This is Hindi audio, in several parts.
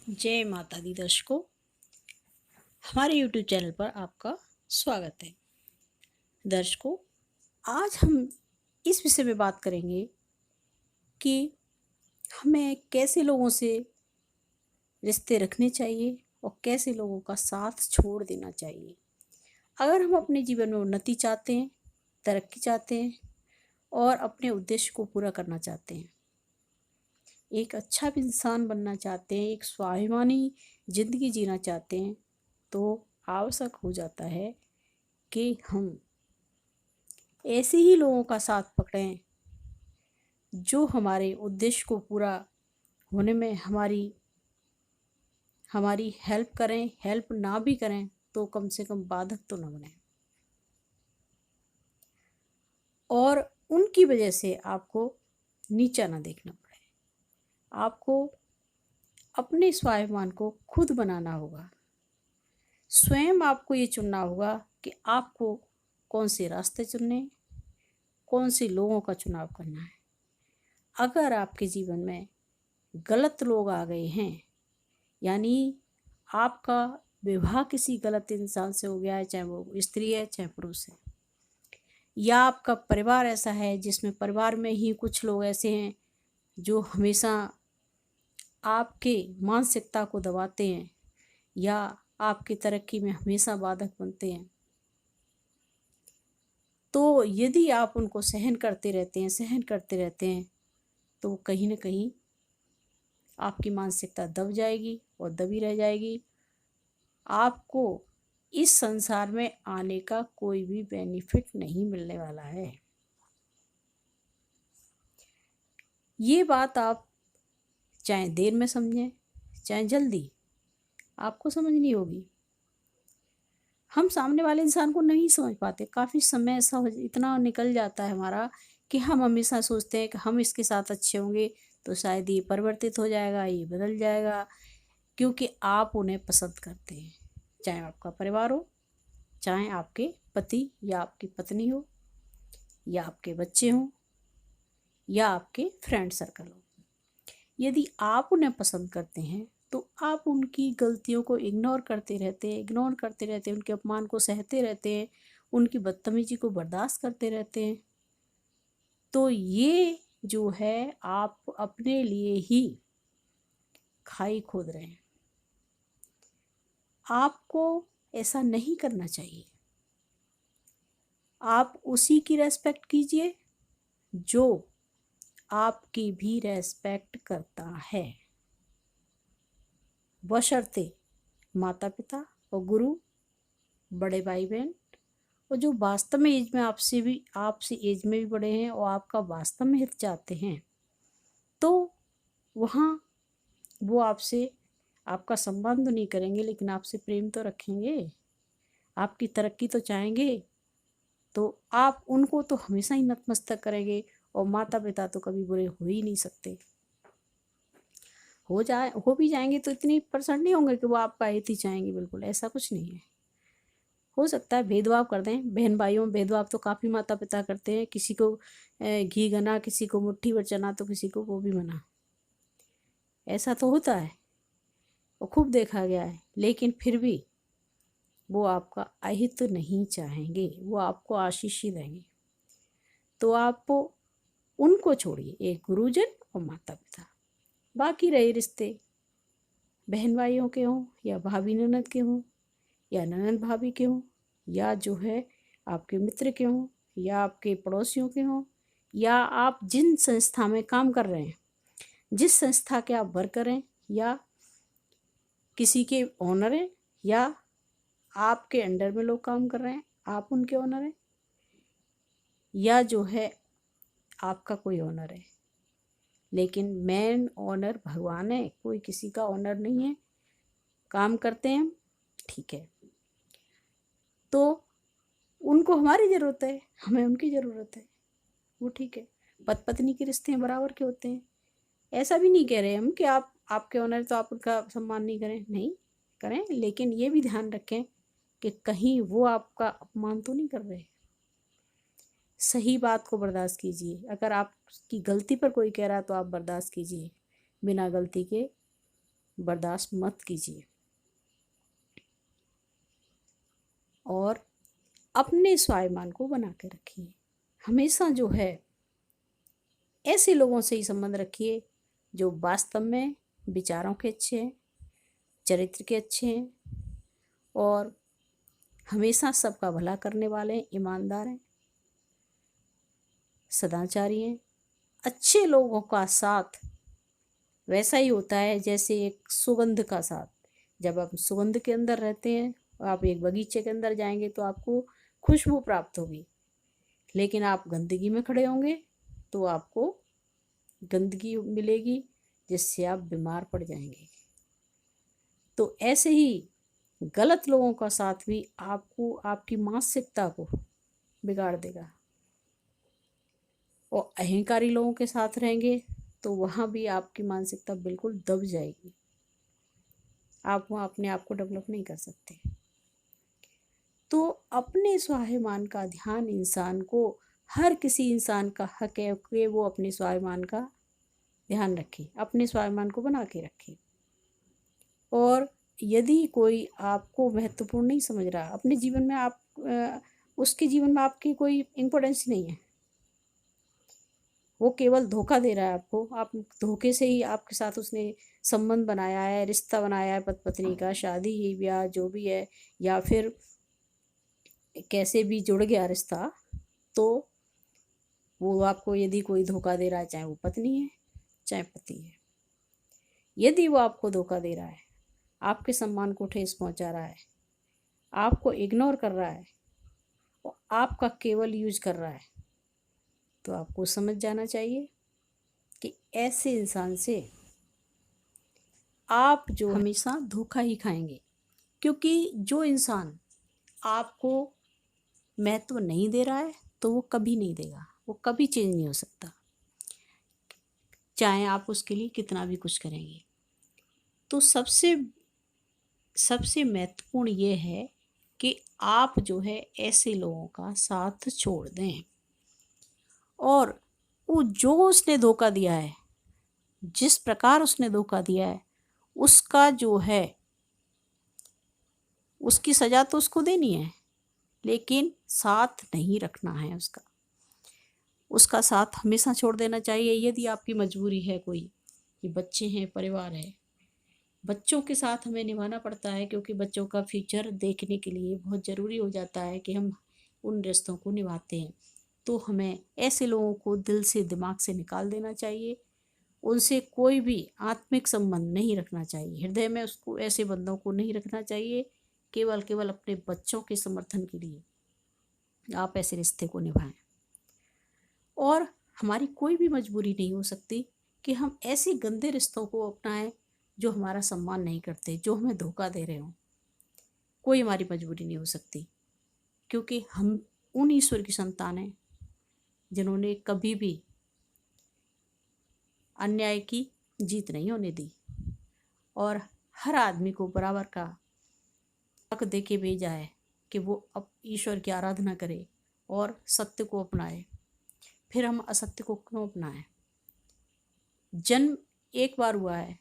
जय माता दी दर्शकों, हमारे YouTube चैनल पर आपका स्वागत है। दर्शकों, आज हम इस विषय में बात करेंगे कि हमें कैसे लोगों से रिश्ते रखने चाहिए और कैसे लोगों का साथ छोड़ देना चाहिए। अगर हम अपने जीवन में उन्नति चाहते हैं, तरक्की चाहते हैं और अपने उद्देश्य को पूरा करना चाहते हैं, एक अच्छा इंसान बनना चाहते हैं, एक स्वाभिमानी जिंदगी जीना चाहते हैं, तो आवश्यक हो जाता है कि हम ऐसे ही लोगों का साथ पकड़ें जो हमारे उद्देश्य को पूरा होने में हमारी हेल्प करें। हेल्प ना भी करें तो कम से कम बाधक तो न बने और उनकी वजह से आपको नीचा ना देखना पड़े। आपको अपने स्वाभिमान को खुद बनाना होगा। स्वयं आपको ये चुनना होगा कि आपको कौन से रास्ते चुनने, कौन से लोगों का चुनाव करना है। अगर आपके जीवन में गलत लोग आ गए हैं, यानी आपका विवाह किसी गलत इंसान से हो गया है, चाहे वो स्त्री है चाहे पुरुष है, या आपका परिवार ऐसा है जिसमें परिवार में ही कुछ लोग ऐसे हैं जो हमेशा आपके मानसिकता को दबाते हैं या आपकी तरक्की में हमेशा बाधक बनते हैं, तो यदि आप उनको सहन करते रहते हैं तो कहीं ना कहीं आपकी मानसिकता दब जाएगी और दबी रह जाएगी। आपको इस संसार में आने का कोई भी बेनिफिट नहीं मिलने वाला है। ये बात आप चाहे देर में समझें चाहे जल्दी, आपको समझनी होगी। हम सामने वाले इंसान को नहीं समझ पाते। काफ़ी समय ऐसा इतना निकल जाता है हमारा कि हम हमेशा सोचते हैं कि हम इसके साथ अच्छे होंगे तो शायद ये परिवर्तित हो जाएगा, ये बदल जाएगा, क्योंकि आप उन्हें पसंद करते हैं। चाहे आपका परिवार हो, चाहे आपके पति या आपकी पत्नी हो, या आपके बच्चे हों, या आपके फ्रेंड सर्कल हो। यदि आप उन्हें पसंद करते हैं तो आप उनकी गलतियों को इग्नोर करते रहते हैं, उनके अपमान को सहते रहते हैं, उनकी बदतमीजी को बर्दाश्त करते रहते हैं। तो ये जो है, आप अपने लिए ही खाई खोद रहे हैं। आपको ऐसा नहीं करना चाहिए। आप उसी की रेस्पेक्ट कीजिए जो आपकी भी रेस्पेक्ट करता है, बशर्ते माता पिता और गुरु, बड़े भाई बहन, और जो वास्तव में एज में आपसे एज में भी बड़े हैं और आपका वास्तव में हित चाहते हैं, तो वहाँ वो आपसे आपका सम्मान तो नहीं करेंगे लेकिन आपसे प्रेम तो रखेंगे, आपकी तरक्की तो चाहेंगे। तो आप उनको तो हमेशा ही नतमस्तक करेंगे और माता पिता तो कभी बुरे हो ही नहीं सकते। हो भी जाएंगे तो इतनी परसेंट नहीं होंगे कि वो आपका हित ही चाहेंगे, बिल्कुल ऐसा कुछ नहीं है। हो सकता है भेदभाव कर दें, बहन भाइयों में भेदभाव तो काफ़ी माता पिता करते हैं। किसी को घी गना, किसी को मुट्ठी भर चना, तो किसी को वो भी मना। ऐसा तो होता है और खूब देखा गया है, लेकिन फिर भी वो आपका अहित नहीं चाहेंगे, वो आपको आशीष ही देंगे। तो आप उनको छोड़िए, एक गुरुजन और माता पिता। बाकी रहे रिश्ते बहन भाइयों के हों या भाभी ननद के हों या ननद भाभी के हों, या जो है आपके मित्र के हों या आपके पड़ोसियों के हों, या आप जिन संस्था में काम कर रहे हैं, जिस संस्था के आप वर्कर हैं, या किसी के ओनर हैं, या आपके अंडर में लोग काम कर रहे हैं, आप उनके ओनर हैं, या जो है आपका कोई ओनर है, लेकिन मेन ओनर भगवान है, कोई किसी का ओनर नहीं है। काम करते हैं, ठीक है, तो उनको हमारी ज़रूरत है, हमें उनकी ज़रूरत है, वो ठीक है। पति पत्नी के रिश्ते बराबर के होते हैं। ऐसा भी नहीं कह रहे हम कि आप आपके ओनर तो आप उनका सम्मान नहीं करें, नहीं करें, लेकिन ये भी ध्यान रखें कि कहीं वो आपका अपमान तो नहीं कर रहे। सही बात को बर्दाश्त कीजिए। अगर आपकी गलती पर कोई कह रहा है तो आप बर्दाश्त कीजिए, बिना गलती के बर्दाश्त मत कीजिए। और अपने स्वाभिमान को बना के रखिए। हमेशा जो है ऐसे लोगों से ही संबंध रखिए जो वास्तव में विचारों के अच्छे हैं, चरित्र के अच्छे हैं और हमेशा सबका भला करने वाले हैं, ईमानदार हैं, सदाचारी हैं। अच्छे लोगों का साथ वैसा ही होता है जैसे एक सुगंध का साथ। जब आप सुगंध के अंदर रहते हैं और आप एक बगीचे के अंदर जाएंगे तो आपको खुशबू प्राप्त होगी, लेकिन आप गंदगी में खड़े होंगे तो आपको गंदगी मिलेगी जिससे आप बीमार पड़ जाएंगे। तो ऐसे ही गलत लोगों का साथ भी आपको आपकी मानसिकता को बिगाड़ देगा। और अहंकारी लोगों के साथ रहेंगे तो वहाँ भी आपकी मानसिकता बिल्कुल दब जाएगी। आप वहाँ अपने आप को डेवलप नहीं कर सकते। तो अपने स्वाभिमान का ध्यान इंसान को, हर किसी इंसान का हक है कि वो अपने स्वाभिमान का ध्यान रखे, अपने स्वाभिमान को बना के रखे। और यदि कोई आपको महत्वपूर्ण नहीं समझ रहा अपने जीवन में, आप उसके जीवन में आपकी कोई इम्पोर्टेंस नहीं है, वो केवल धोखा दे रहा है आपको, आप धोखे से ही आपके साथ उसने संबंध बनाया है, रिश्ता बनाया है पति पत्नी का, शादी ब्याह जो भी है, या फिर कैसे भी जुड़ गया रिश्ता, तो वो आपको यदि कोई धोखा दे रहा है, चाहे वो पत्नी है चाहे पति है, यदि वो आपको धोखा दे रहा है, आपके सम्मान को ठेस पहुंचा रहा है, आपको इग्नोर कर रहा है और आपका केवल यूज कर रहा है, तो आपको समझ जाना चाहिए कि ऐसे इंसान से आप जो हमेशा धोखा ही खाएंगे। क्योंकि जो इंसान आपको महत्व नहीं दे रहा है तो वो कभी नहीं देगा, वो कभी चेंज नहीं हो सकता, चाहे आप उसके लिए कितना भी कुछ करेंगे। तो सबसे महत्वपूर्ण ये है कि आप जो है ऐसे लोगों का साथ छोड़ दें। और वो जो उसने धोखा दिया है, जिस प्रकार उसने धोखा दिया है, उसका जो है उसकी सजा तो उसको देनी है, लेकिन साथ नहीं रखना है उसका साथ हमेशा छोड़ देना चाहिए। यदि आपकी मजबूरी है कोई कि बच्चे हैं, परिवार है, बच्चों के साथ हमें निभाना पड़ता है, क्योंकि बच्चों का फ्यूचर देखने के लिए बहुत ज़रूरी हो जाता है कि हम उन रिश्तों को निभाते हैं। तो हमें ऐसे लोगों को दिल से, दिमाग से निकाल देना चाहिए। उनसे कोई भी आत्मिक संबंध नहीं रखना चाहिए, हृदय में उसको ऐसे बंदों को नहीं रखना चाहिए। केवल अपने बच्चों के समर्थन के लिए आप ऐसे रिश्ते को निभाएं। और हमारी कोई भी मजबूरी नहीं हो सकती कि हम ऐसे गंदे रिश्तों को अपनाएं जो हमारा सम्मान नहीं करते, जो हमें धोखा दे रहे हों। कोई हमारी मजबूरी नहीं हो सकती, क्योंकि हम उन ईश्वर की संतान हैं जिन्होंने कभी भी अन्याय की जीत नहीं होने दी और हर आदमी को बराबर का हक दे के भेजा है कि वो अब ईश्वर की आराधना करे और सत्य को अपनाए। फिर हम असत्य को क्यों अपनाएं? जन्म एक बार हुआ है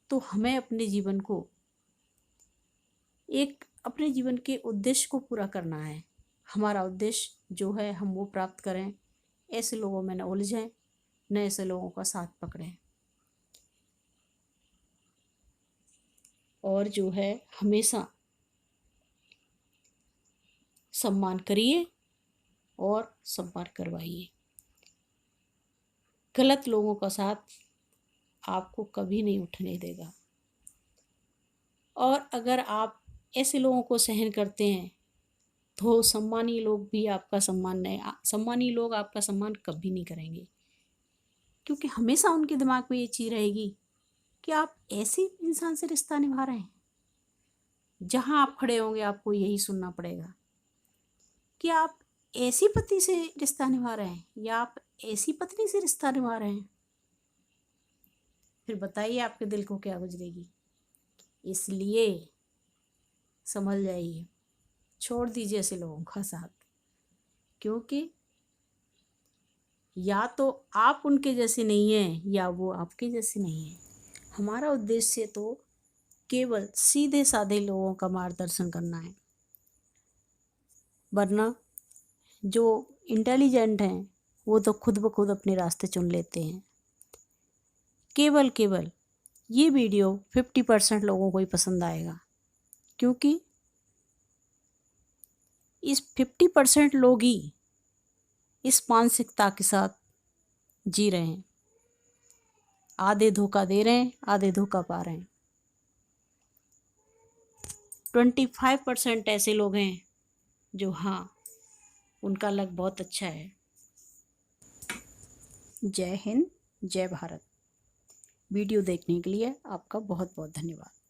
तो हमें अपने जीवन के उद्देश्य को पूरा करना है। हमारा उद्देश्य जो है हम वो प्राप्त करें। ऐसे लोगों में न उलझें, न ऐसे लोगों का साथ पकड़ें। और जो है हमेशा सम्मान करिए और संपर्क करवाइए। गलत लोगों का साथ आपको कभी नहीं उठने देगा। और अगर आप ऐसे लोगों को सहन करते हैं तो सम्मानीय लोग आपका सम्मान कभी नहीं करेंगे, क्योंकि हमेशा उनके दिमाग में ये चीज़ रहेगी कि आप ऐसे इंसान से रिश्ता निभा रहे हैं। जहां आप खड़े होंगे आपको यही सुनना पड़ेगा कि आप ऐसी पति से रिश्ता निभा रहे हैं या आप ऐसी पत्नी से रिश्ता निभा रहे हैं। फिर बताइए आपके दिल को क्या गुजरेगी। इसलिए संभल जाइए, छोड़ दीजिए ऐसे लोगों का साथ, क्योंकि या तो आप उनके जैसे नहीं हैं या वो आपके जैसे नहीं हैं। हमारा उद्देश्य तो केवल सीधे साधे लोगों का मार्गदर्शन करना है, वरना जो इंटेलिजेंट हैं वो तो खुद ब खुद अपने रास्ते चुन लेते हैं। केवल ये वीडियो 50% लोगों को ही पसंद आएगा, क्योंकि इस 50% लोग ही इस मानसिकता के साथ जी रहे हैं। आधे धोखा दे रहे हैं, आधे धोखा पा रहे हैं। 25% ऐसे लोग हैं जो हाँ, उनका लक बहुत अच्छा है। जय हिंद, जय भारत। वीडियो देखने के लिए आपका बहुत बहुत धन्यवाद।